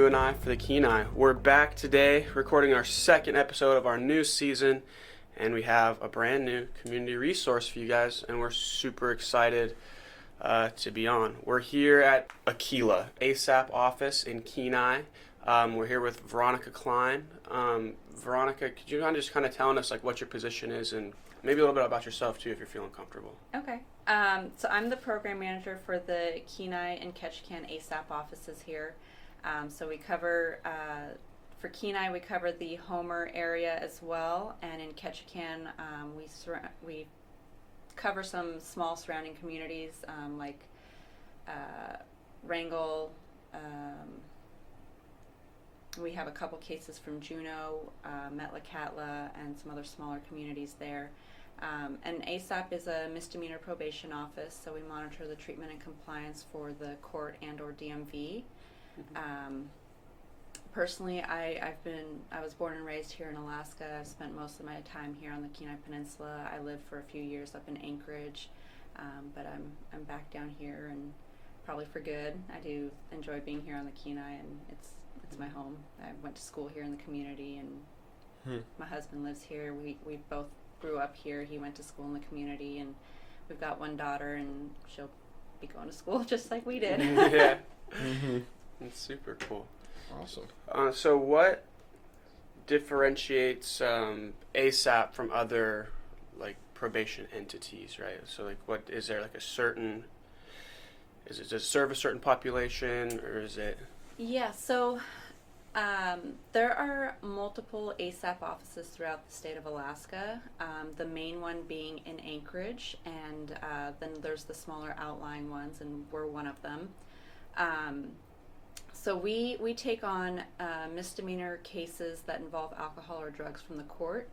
and I for the Kenai. We're back today recording our second episode of our new season, and we have a brand new community resource for you guys, and we're super excited to be on. We're here at AKEELA, ASAP office in Kenai. We're here with Veronika Kline. Veronika, could you just kind of telling us like what your position is and maybe a little bit about yourself too if you're feeling comfortable? Okay. So I'm the program manager for the Kenai and Ketchikan ASAP offices here. So we cover, for Kenai, we cover the Homer area as well, and in Ketchikan, we cover some small surrounding communities like Wrangell. We have a couple cases from Juneau, Metlakatla, and some other smaller communities there. And ASAP is a misdemeanor probation office, so we monitor the treatment and compliance for the court and or DMV. Personally, I was born and raised here in Alaska. I've spent most of my time here on the Kenai Peninsula. I lived for a few years up in Anchorage, but I'm back down here and probably for good. I do enjoy being here on the Kenai, and it's my home. I went to school here in the community, and my husband lives here. We both grew up here. He went to school in the community, and we've got one daughter, and she'll be going to school just like we did. Yeah. That's super cool. Awesome. So what differentiates ASAP from other like probation entities, right? So like what is there like a certain, does it serve a certain population or is it? Yeah, so there are multiple ASAP offices throughout the state of Alaska, the main one being in Anchorage, and then there's the smaller outlying ones, and we're one of them. So we take on misdemeanor cases that involve alcohol or drugs from the court.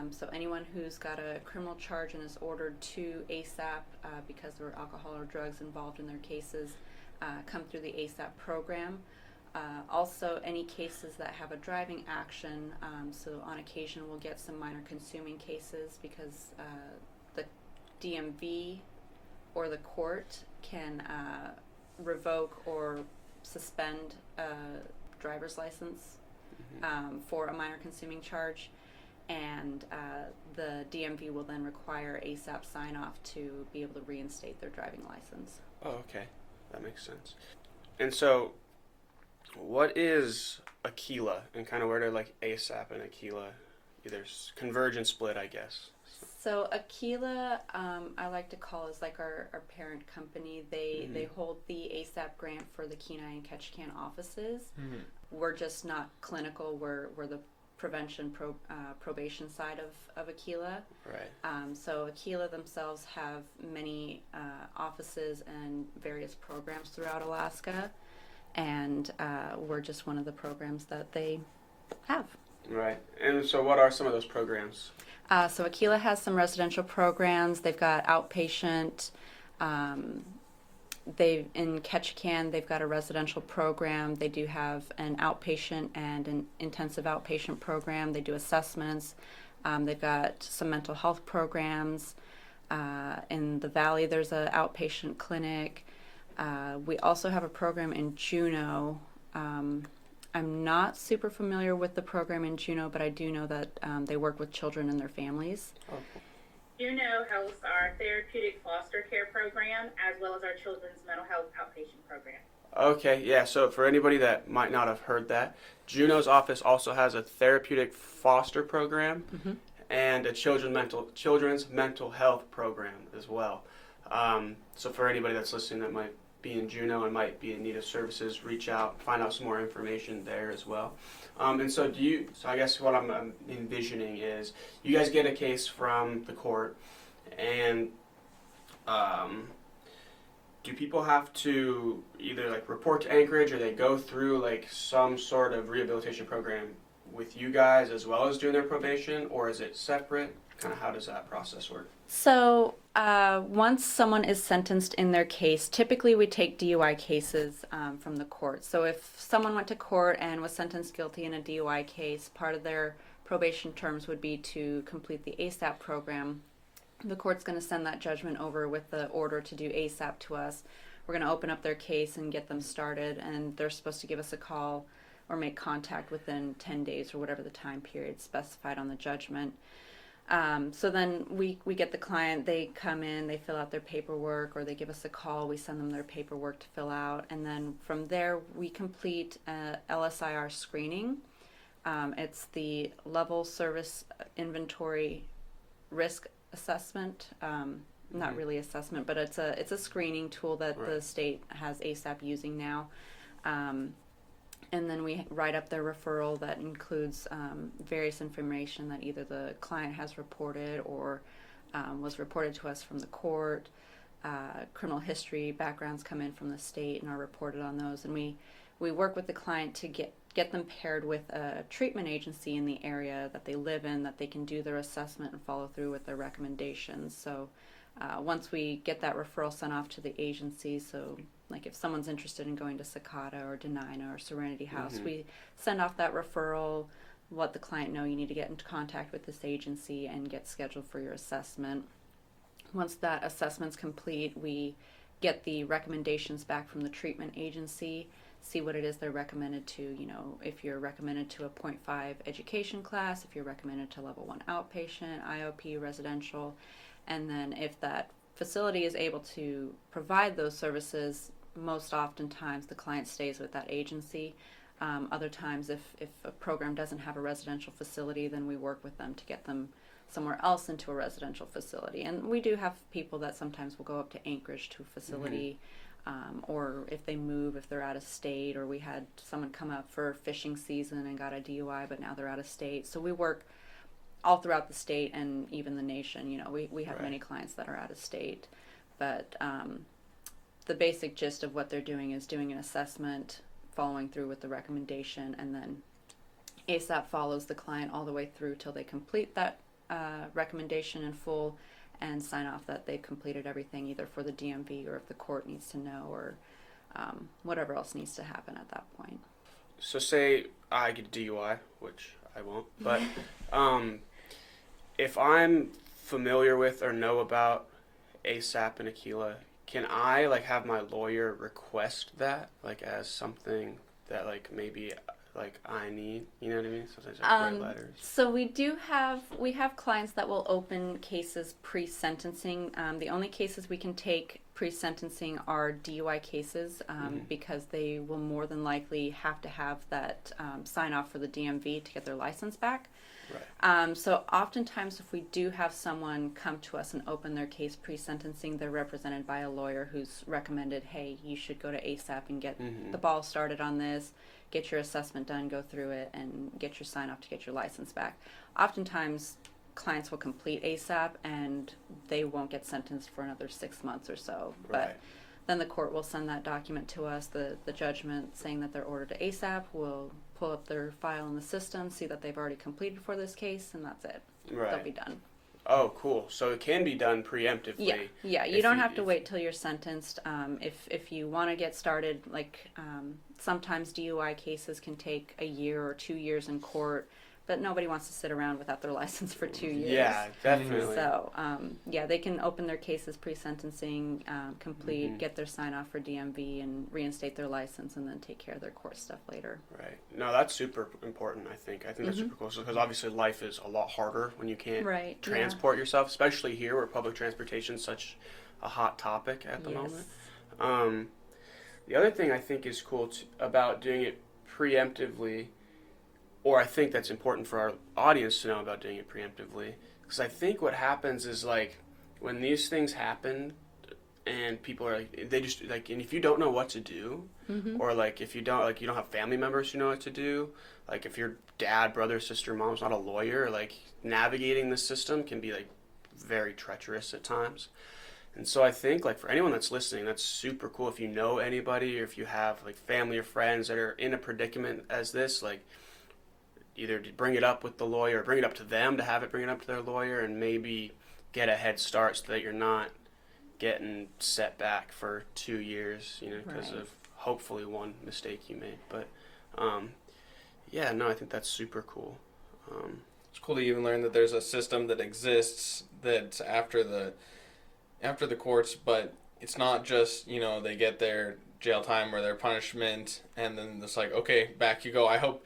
So anyone who's got a criminal charge and is ordered to ASAP because there were alcohol or drugs involved in their cases come through the ASAP program. Also, any cases that have a driving action, so on occasion we'll get some minor consuming cases because the DMV or the court can revoke or suspend a driver's license for a minor consuming charge, and the DMV will then require ASAP sign-off to be able to reinstate their driving license. Oh, okay. That makes sense. And so what is AKEELA and kind of where do like ASAP and AKEELA either converge and split, I guess? So AKEELA, I like to call is like our parent company. They hold the ASAP grant for the Kenai and Ketchikan offices. We're just not clinical. We're the prevention probation side of AKEELA. Right. So AKEELA themselves have many offices and various programs throughout Alaska, and we're just one of the programs that they have. Right. And so what are some of those programs? So AKEELA has some residential programs. They've got outpatient. In Ketchikan, they've got a residential program. They do have an outpatient and an intensive outpatient program. They do assessments. They've got some mental health programs. In the Valley, there's an outpatient clinic. We also have a program in Juneau. I'm not super familiar with the program in Juneau, but I do know that they work with children and their families. Okay. Juneau hosts our therapeutic foster care program as well as our children's mental health outpatient program. Okay, yeah, so for anybody that might not have heard that, Juneau's office also has a therapeutic foster program and a children's mental health program as well. So for anybody that's listening that might be in Juneau and might be in need of services, reach out, find out some more information there as well. And so so I guess what I'm envisioning is you guys get a case from the court, and do people have to either like report to Anchorage or they go through like some sort of rehabilitation program with you guys as well as doing their probation, or is it separate? Kind of how does that process work? So once someone is sentenced in their case, typically we take DUI cases from the court. So if someone went to court and was sentenced guilty in a DUI case, part of their probation terms would be to complete the ASAP program. The court's going to send that judgment over with the order to do ASAP to us. we're going to open up their case and get them started, and they're supposed to give us a call or make contact within 10 days or whatever the time period specified on the judgment. So then we get the client, they come in, they fill out their paperwork, or they give us a call, we send them their paperwork to fill out, and then from there we complete a LSIR screening. It's the Level Service Inventory Risk Assessment, not really assessment, but it's a screening tool that the state has ASAP using now. And then we write up their referral that includes various information that either the client has reported or was reported to us from the court. Criminal history backgrounds come in from the state and are reported on those. And we work with the client to get them paired with a treatment agency in the area that they live in, that they can do their assessment and follow through with their recommendations. So once we get that referral sent off to the agency, so like if someone's interested in going to Sakata or Denina or Serenity House, we send off that referral, let the client know you need to get into contact with this agency and get scheduled for your assessment. Once that assessment's complete, we get the recommendations back from the treatment agency, see what it is they're recommended to, you know, if you're recommended to a 0.5 education class, if you're recommended to level 1 outpatient, IOP, residential, and then if that facility is able to provide those services, most oftentimes the client stays with that agency. Other times, if a program doesn't have a residential facility, then we work with them to get them somewhere else into a residential facility. And we do have people that sometimes will go up to Anchorage to a facility, or if they move, if they're out of state, or we had someone come up for fishing season and got a DUI, but now they're out of state. So we work all throughout the state and even the nation. You know, we have many clients that are out of state, but the basic gist of what they're doing is doing an assessment, following through with the recommendation, and then ASAP follows the client all the way through till they complete that recommendation in full and sign off that they've completed everything, either for the DMV or if the court needs to know, or whatever else needs to happen at that point. So say I get DUI, which I won't, but if I'm familiar with or know about ASAP and AKEELA, can I like have my lawyer request that like as something that like maybe like I need, you know what I mean? Sometimes I write letters. So we have clients that will open cases pre-sentencing. The only cases we can take pre-sentencing are DUI cases, because they will more than likely have to have that sign off for the DMV to get their license back. Right. So oftentimes if we do have someone come to us and open their case pre-sentencing, they're represented by a lawyer who's recommended, hey, you should go to ASAP and get the ball started on this, get your assessment done, go through it, and get your sign off to get your license back. Oftentimes clients will complete ASAP and they won't get sentenced for another 6 months or so. Right. But then the court will send that document to us, the judgment saying that they're ordered to ASAP. We'll pull up their file in the system, see that they've already completed for this case, and that's it. Right. They'll be done. Oh, cool. So it can be done preemptively. Yeah. You don't have to wait till you're sentenced. If you want to get started, like sometimes DUI cases can take a year or 2 years in court, but nobody wants to sit around without their license for 2 years. Yeah, definitely. So, they can open their cases pre-sentencing, complete, get their sign-off for DMV, and reinstate their license, and then take care of their court stuff later. Right. No, that's super important, I think. I think that's super cool, because obviously life is a lot harder when you can't transport yourself, especially here where public transportation is such a hot topic at the moment. The other thing I think is cool about doing it preemptively, or I think that's important for our audience to know about doing it preemptively, because I think what happens is like when these things happen and people are like, they just like, and if you don't know what to do, or like if you don't have family members who know what to do, like if your dad, brother, sister, mom's not a lawyer, like navigating the system can be like very treacherous at times. And so I think like for anyone that's listening, that's super cool if you know anybody or if you have like family or friends that are in a predicament as this, like either to bring it up with the lawyer or bring it up to them to have it bring it up to their lawyer and maybe get a head start so that you're not getting set back for 2 years, you know, because of hopefully one mistake you made. But I think that's super cool. It's cool to even learn that there's a system that exists that's after the courts, but it's not just, they get their jail time or their punishment and then it's like, okay, back you go. I hope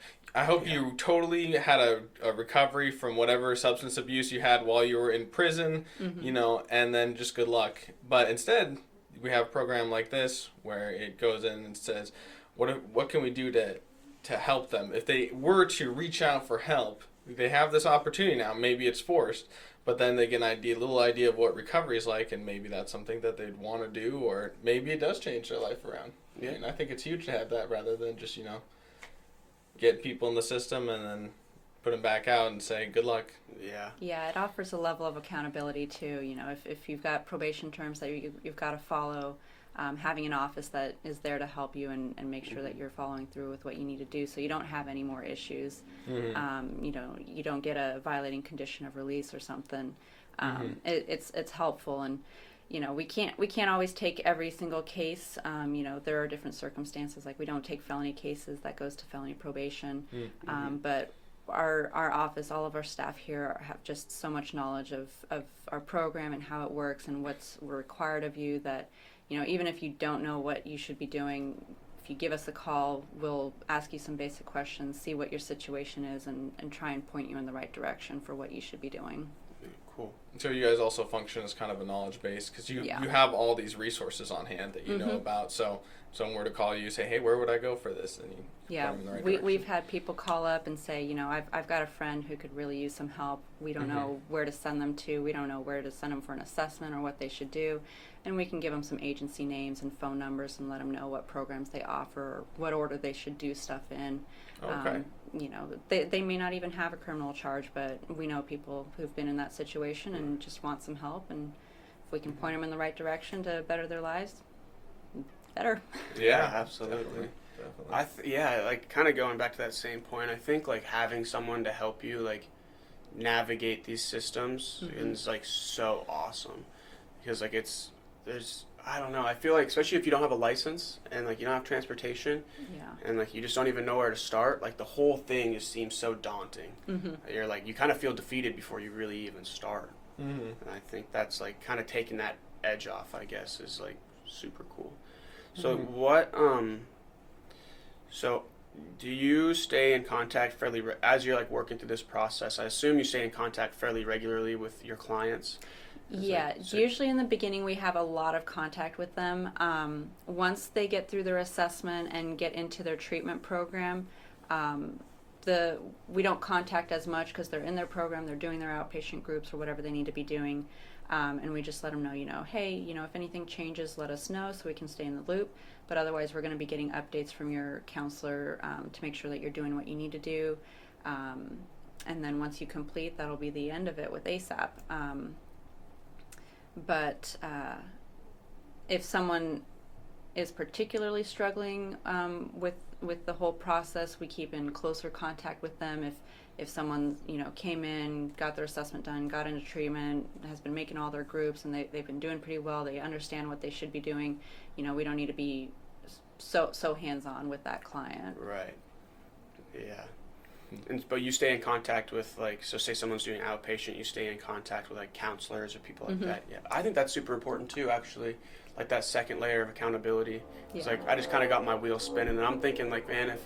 you totally had a recovery from whatever substance abuse you had while you were in prison, and then just good luck. But instead, we have a program like this where it goes in and says, what can we do to help them? If they were to reach out for help, they have this opportunity now. Maybe it's forced, but then they get a little idea of what recovery is like, and maybe that's something that they'd want to do, or maybe it does change their life around. Yeah. And I think it's huge to have that rather than just, get people in the system and then put them back out and say good luck. Yeah. Yeah, it offers a level of accountability too. If you've got probation terms that you've got to follow, having an office that is there to help you and make sure that you're following through with what you need to do, so you don't have any more issues. You don't get a violating condition of release or something. It's helpful, and we can't always take every single case. There are different circumstances, like we don't take felony cases, that goes to felony probation. But our office, all of our staff here have just so much knowledge of our program and how it works and what's required of you that, even if you don't know what you should be doing, if you give us a call, we'll ask you some basic questions, see what your situation is, and try and point you in the right direction for what you should be doing. Cool. So you guys also function as kind of a knowledge base because you have all these resources on hand that you know about. So if someone were to call you, say, hey, where would I go for this? And you point them in the right direction. We've had people call up and say, I've got a friend who could really use some help. We don't know where to send them to. We don't know where to send them for an assessment or what they should do. And we can give them some agency names and phone numbers and let them know what programs they offer or what order they should do stuff in. Okay. They may not even have a criminal charge, but we know people who've been in that situation and just want some help. And if we can point them in the right direction to better their lives, better. Yeah, absolutely. Like kind of going back to that same point, I think like having someone to help you like navigate these systems is like so awesome, because like I don't know, I feel like especially if you don't have a license and like you don't have transportation and like you just don't even know where to start, like the whole thing just seems so daunting. You're like, you kind of feel defeated before you really even start. And I think that's like kind of taking that edge off, I guess, is like super cool. So so do you stay in contact as you're like working through this process? I assume you stay in contact fairly regularly with your clients. Usually in the beginning we have a lot of contact with them. Once they get through their assessment and get into their treatment program, we don't contact as much because they're in their program, they're doing their outpatient groups or whatever they need to be doing, and we just let them know, hey, if anything changes, let us know so we can stay in the loop. But otherwise, we're going to be getting updates from your counselor to make sure that you're doing what you need to do. And then once you complete, that'll be the end of it with ASAP. But if someone is particularly struggling with the whole process, we keep in closer contact with them. If someone came in, got their assessment done, got into treatment, has been making all their groups, and they've been doing pretty well, they understand what they should be doing, we don't need to be so hands-on with that client. Right. Yeah. But you stay in contact with, like, so say someone's doing outpatient, you stay in contact with, like, counselors or people like that. Yeah, I think that's super important, too, actually. Like, that second layer of accountability. It's like, I just kind of got my wheels spinning, and I'm thinking, like, man,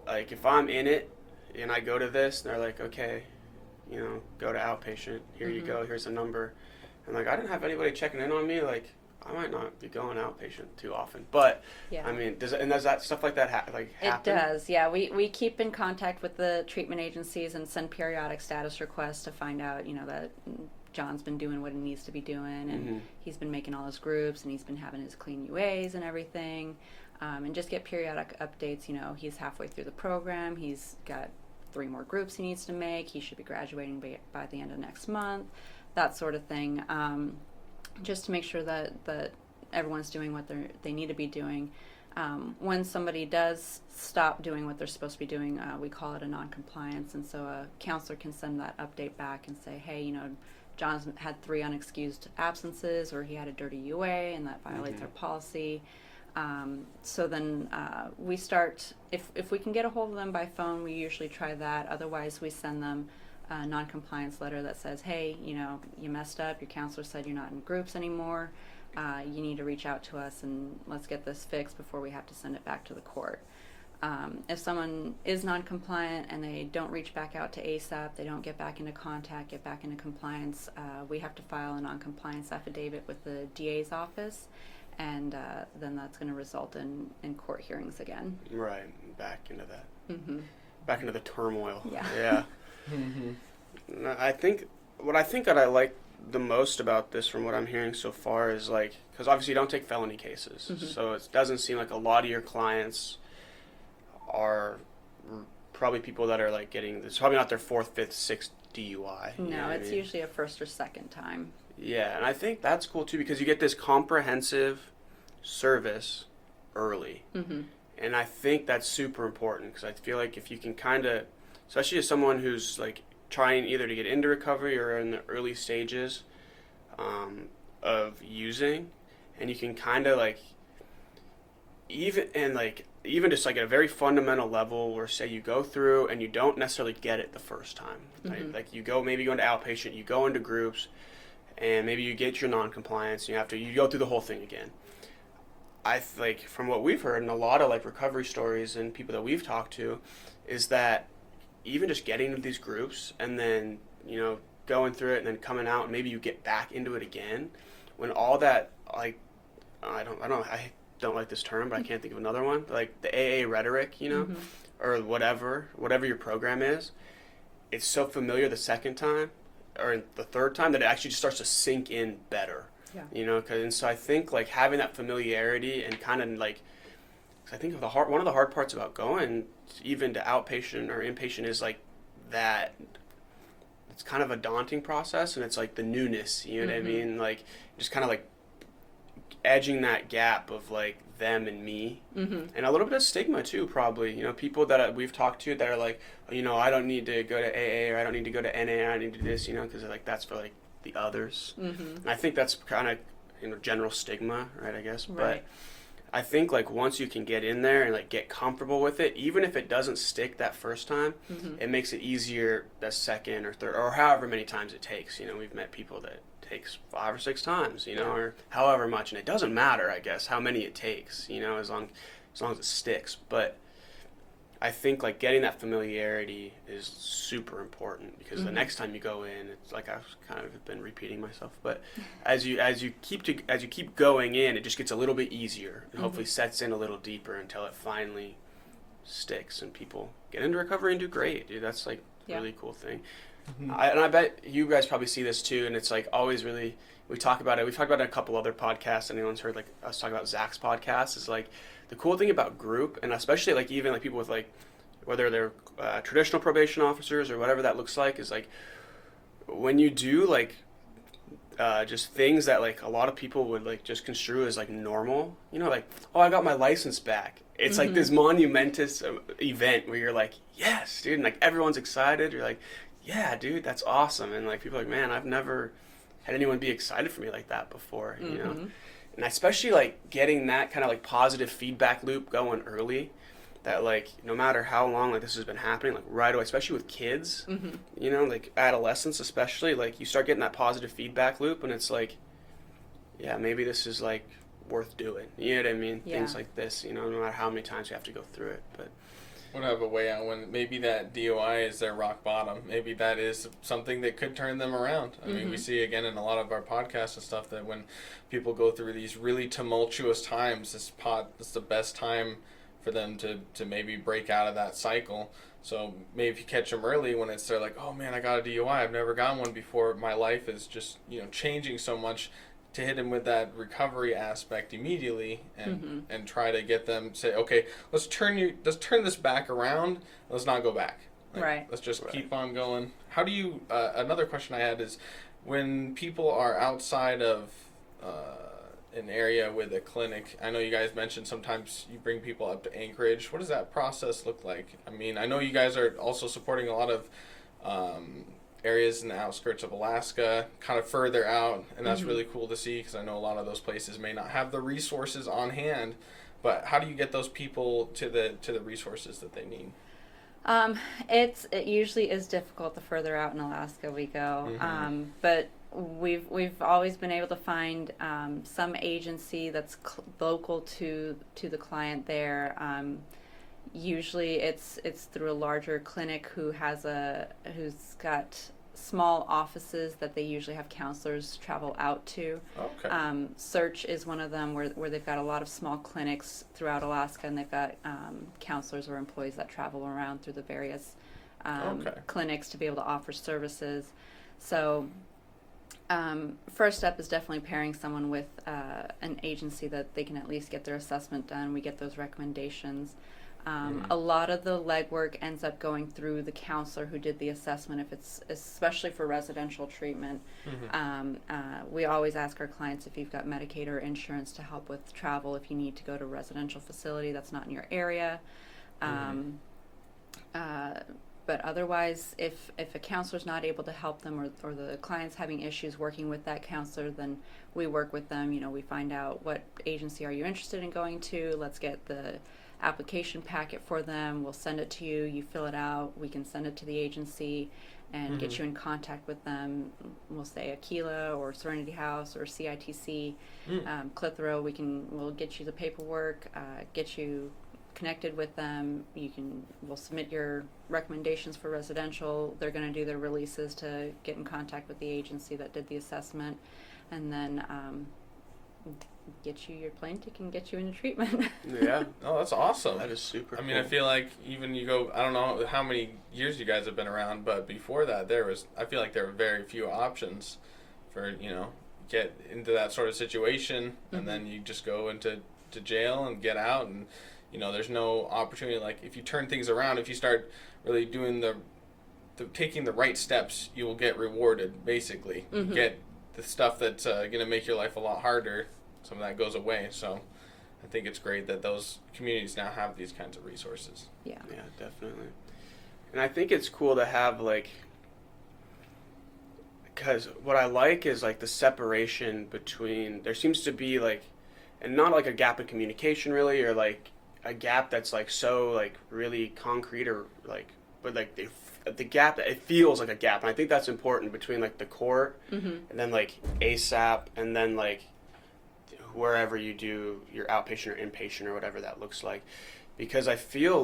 if I'm in it, and I go to this, and they're like, okay, go to outpatient, here you go, here's a number. And, like, I didn't have anybody checking in on me, like, I might not be going outpatient too often, but I mean, does that stuff like that happen? It does, yeah. We keep in contact with the treatment agencies and send periodic status requests to find out, that John's been doing what he needs to be doing, and he's been making all his groups, and he's been having his clean UAs and everything, and just get periodic updates. He's halfway through the program. He's got 3 more groups he needs to make. He should be graduating by the end of next month, that sort of thing. Just to make sure that everyone's doing what they need to be doing. When somebody does stop doing what they're supposed to be doing, we call it a non-compliance, and so a counselor can send that update back and say, hey, John's had 3 unexcused absences, or he had a dirty UA, and that violates our policy. So then we start, if we can get a hold of them by phone, we usually try that. Otherwise, we send them a non-compliance letter that says, hey, you messed up, your counselor said you're not in groups anymore, you need to reach out to us and let's get this fixed before we have to send it back to the court. If someone is non-compliant and they don't reach back out to ASAP, they don't get back into contact, get back into compliance, we have to file a non-compliance affidavit with the DA's office, and then that's going to result in court hearings again. Right, back into that. Mm-hmm. Back into the turmoil. Yeah. Yeah. I think that I like the most about this, from what I'm hearing so far, is like, because obviously you don't take felony cases, so it doesn't seem like a lot of your clients are probably people that are like getting, it's probably not their 4th, 5th, 6th DUI. No, it's usually a first or second time. Yeah, and I think that's cool too, because you get this comprehensive service early. Mm-hmm. And I think that's super important, because I feel like if you can kind of, especially as someone who's like trying either to get into recovery or in the early stages of using, and you can kind of like, even just like at a very fundamental level, where say you go through and you don't necessarily get it the first time, right? Mm-hmm. Like you maybe go into outpatient, you go into groups, and maybe you get your non-compliance, and you go through the whole thing again. I like, from what we've heard and a lot of like recovery stories and people that we've talked to, is that even just getting into these groups and then, going through it and then coming out, and maybe you get back into it again, when all that, like, I don't like this term, but I can't think of another one, like the AA rhetoric, Mm-hmm. or whatever your program is, it's so familiar the second time or the third time that it actually just starts to sink in better. Yeah. And so I think like having that familiarity and kind of like, I think one of the hard parts about going even to outpatient or inpatient is like that it's kind of a daunting process, and it's like the newness, you know what I mean? Like just kind of like edging that gap of like them and me, and a little bit of stigma too, probably. People that we've talked to that are like, I don't need to go to AA, or I don't need to go to NA, or I need to do this, because like that's for like the others. And I think that's kind of general stigma, right? I guess, Right. But I think like once you can get in there and like get comfortable with it, even if it doesn't stick that first time, it makes it easier the second or third or however many times it takes. We've met people that takes 5 or 6 times, or however much, and it doesn't matter, I guess, how many it takes, as long as it sticks. But I think like getting that familiarity is super important, because the next time you go in, it's like I've kind of been repeating myself, but as you keep going in, it just gets a little bit easier and hopefully sets in a little deeper until it finally sticks and people get into recovery and do great, dude. That's like a really cool thing. I bet you guys probably see this too, and it's like always really, we talk about it. We've talked about it in a couple other podcasts. Anyone's heard like us talk about Zach's podcast, is like the cool thing about group, and especially like even like people with like, whether they're traditional probation officers or whatever that looks like, is like when you do like just things that like a lot of people would like just construe as like normal, like, oh, I got my license back. It's like this monumentous event where you're like, yes, dude, and like everyone's excited. You're like, yeah, dude, that's awesome. And like people are like, man, I've never had anyone be excited for me like that before, And especially like getting that kind of like positive feedback loop going early, that like no matter how long like this has been happening, like right away, especially with kids, like adolescents especially, like you start getting that positive feedback loop, and it's like, yeah, maybe this is like worth doing. You know what I mean? Yeah. Things like this, no matter how many times you have to go through it. But would have a way out when maybe that DUI is their rock bottom. Maybe that is something that could turn them around. I mean, we see again in a lot of our podcasts and stuff that when people go through these really tumultuous times, it's the best time for them to maybe break out of that cycle. So maybe if you catch them early when they're like, oh man, I got a DUI, I've never gotten one before, my life is just changing so much, to hit them with that recovery aspect immediately and try to get them say, okay, let's turn this back around, let's not go back. Right. Let's just keep on going. How do you another question I had is, when people are outside of an area with a clinic, I know you guys mentioned sometimes you bring people up to Anchorage. What does that process look like? I mean, I know you guys are also supporting a lot of areas in the outskirts of Alaska, kind of further out, and that's really cool to see, because I know a lot of those places may not have the resources on hand. But how do you get those people to the resources that they need? It usually is difficult the further out in Alaska we go, but we've always been able to find some agency that's local to the client there. Usually it's through a larger clinic who's got small offices that they usually have counselors travel out to. Okay. Search is one of them where they've got a lot of small clinics throughout Alaska, and they've got counselors or employees that travel around through the various clinics to be able to offer services. So first step is definitely pairing someone with an agency that they can at least get their assessment done. We get those recommendations. A lot of the legwork ends up going through the counselor who did the assessment, if it's especially for residential treatment. We always ask our clients if you've got Medicaid or insurance to help with travel if you need to go to a residential facility that's not in your area. But otherwise, if a counselor's not able to help them, or the client's having issues working with that counselor, then we work with them. We find out what agency are you interested in going to. Let's get the application packet for them. We'll send it to you. You fill it out. We can send it to the agency and get you in contact with them. We'll say AKEELA or Serenity House or CITC, Clitheroe. We'll get you the paperwork, get you connected with them. We'll submit your recommendations for residential. They're going to do their releases to get in contact with the agency that did the assessment, and then get you your plane ticket and get you into treatment. Yeah. Oh, that's awesome. That is super cool. I mean, I feel like even you go, I don't know how many years you guys have been around, but before that, I feel like there were very few options for, get into that sort of situation, and then you just go into jail and get out, and, there's no opportunity. Like, if you turn things around, if you start really doing taking the right steps, you will get rewarded, basically. You get the stuff that's going to make your life a lot harder. Some of that goes away. So I think it's great that those communities now have these kinds of resources. Yeah, definitely. And I think it's cool to have, because what I like is the separation between, there seems to be and not a gap in communication really, or a gap that's so really concrete, or but the gap, it feels like a gap. And I think that's important between the court and then ASAP, and then wherever you do your outpatient or inpatient or whatever that looks like. Because I feel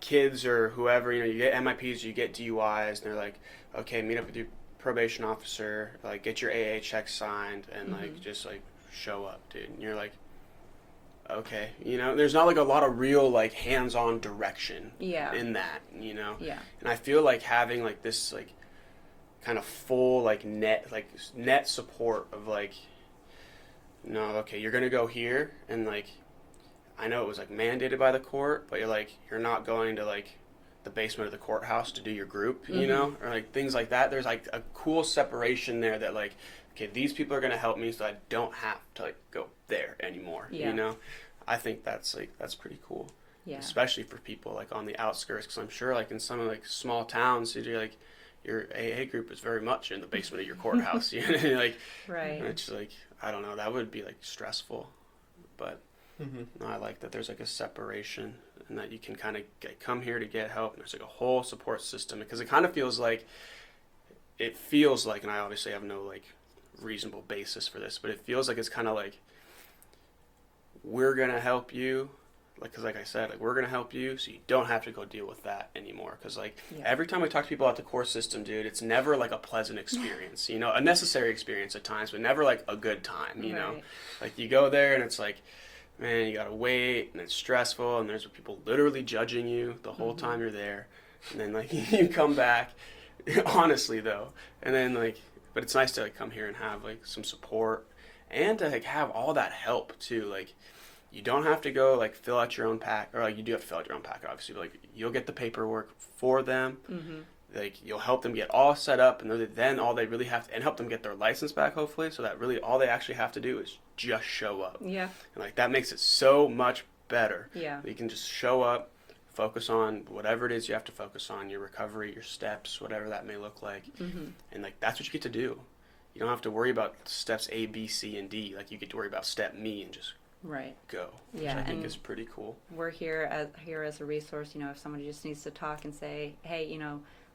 kids or whoever, you get MIPs, you get DUIs, and they're okay, meet up with your probation officer, get your AA check signed, and just show up, dude. And you're okay, there's not a lot of real hands-on direction in that, Yeah. And I feel having this kind of full net support of no, okay, you're gonna go here, and I know it was mandated by the court, but you're not going to the basement of the courthouse to do your group, or things like that. There's a cool separation there that okay, these people are gonna help me, so I don't have to go there anymore. I think that's pretty cool. Yeah. Especially for people on the outskirts, because I'm sure in some small towns, your AA group is very much in the basement of your courthouse. Right. It's I don't know, that would be stressful, but no, I like that there's a separation, and that you can kind of come here to get help, and there's a whole support system, because it kind of feels and I obviously have no reasonable basis for this, but it feels it's kind of we're gonna help you, because I said, we're gonna help you so you don't have to go deal with that anymore. Because every time I talk to people about the court system, dude, it's never a pleasant experience. A necessary experience at times, but never a good time. Right. You go there and it's man, you gotta wait, and it's stressful, and there's people literally judging you the whole time you're there, and then you come back, honestly though, and then but it's nice to come here and have some support, and to have all that help too. You don't have to go fill out your own pack, or you do have to fill out your own packet, obviously, but you'll get the paperwork for them. You'll help them get all set up, and then all they really have to, and help them get their license back, hopefully, so that really all they actually have to do is just show up. Yeah. And that makes it so much better. Yeah. You can just show up, focus on whatever it is you have to focus on, your recovery, your steps, whatever that may look like. And that's what you get to do. You don't have to worry about steps A, B, C, and D. You get to worry about step me and just go. Yeah, which I think is pretty cool. We're here as a resource. If somebody just needs to talk and say, hey,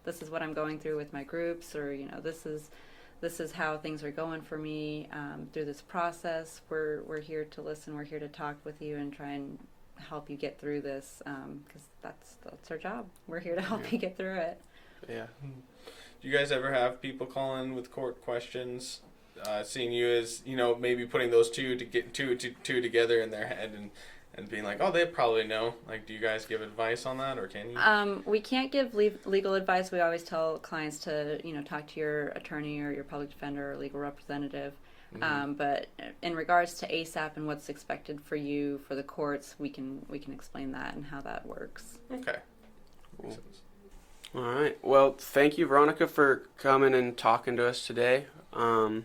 this is what I'm going through with my groups, or this is how things are going for me through this process. We're here to listen. We're here to talk with you and try and help you get through this, because that's our job. We're here to help you get through it. Yeah. Do you guys ever have people call in with court questions, seeing you as, maybe putting those two together in their head and being like, oh, they probably know? Like, do you guys give advice on that, or can you? We can't give legal advice. We always tell clients to, talk to your attorney or your public defender or legal representative. But in regards to ASAP and what's expected for you for the courts, we can explain that and how that works. Okay. Cool. All right. Well, thank you, Veronika, for coming and talking to us today. We're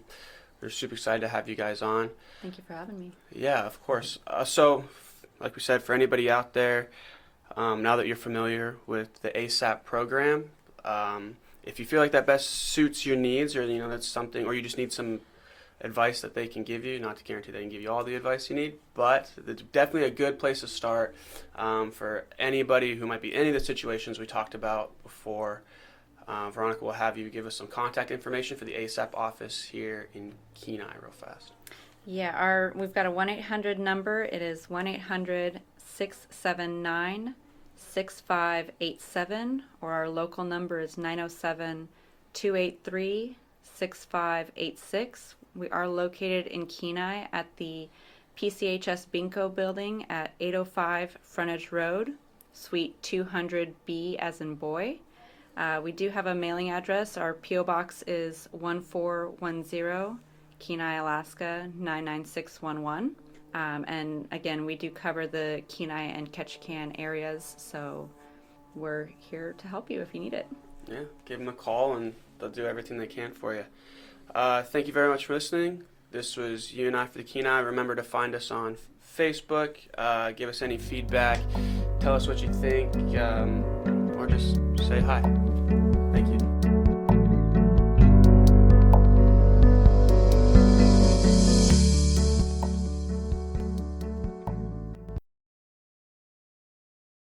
super excited to have you guys on. Thank you for having me. Yeah, of course. So, like we said, for anybody out there, now that you're familiar with the ASAP program, if you feel like that best suits your needs, or that's something, or you just need some advice that they can give you, not to guarantee they can give you all the advice you need, but it's definitely a good place to start for anybody who might be in any of the situations we talked about before. Veronika will have you give us some contact information for the ASAP office here in Kenai real fast. Yeah, we've got a 1-800 number. It is 1-800-679-6587, or our local number is 907-283-6586. We are located in Kenai at the PCHS Binco building at 805 Frontage Road, Suite 200B as in boy. We do have a mailing address. Our P.O. Box is 1410, Kenai, Alaska 99611. And again, we do cover the Kenai and Ketchikan areas, so we're here to help you if you need it. Yeah, give them a call and they'll do everything they can for you. Thank you very much for listening. This was You and I for the Kenai. Remember to find us on Facebook. Give us any feedback. Tell us what you think, or just say hi.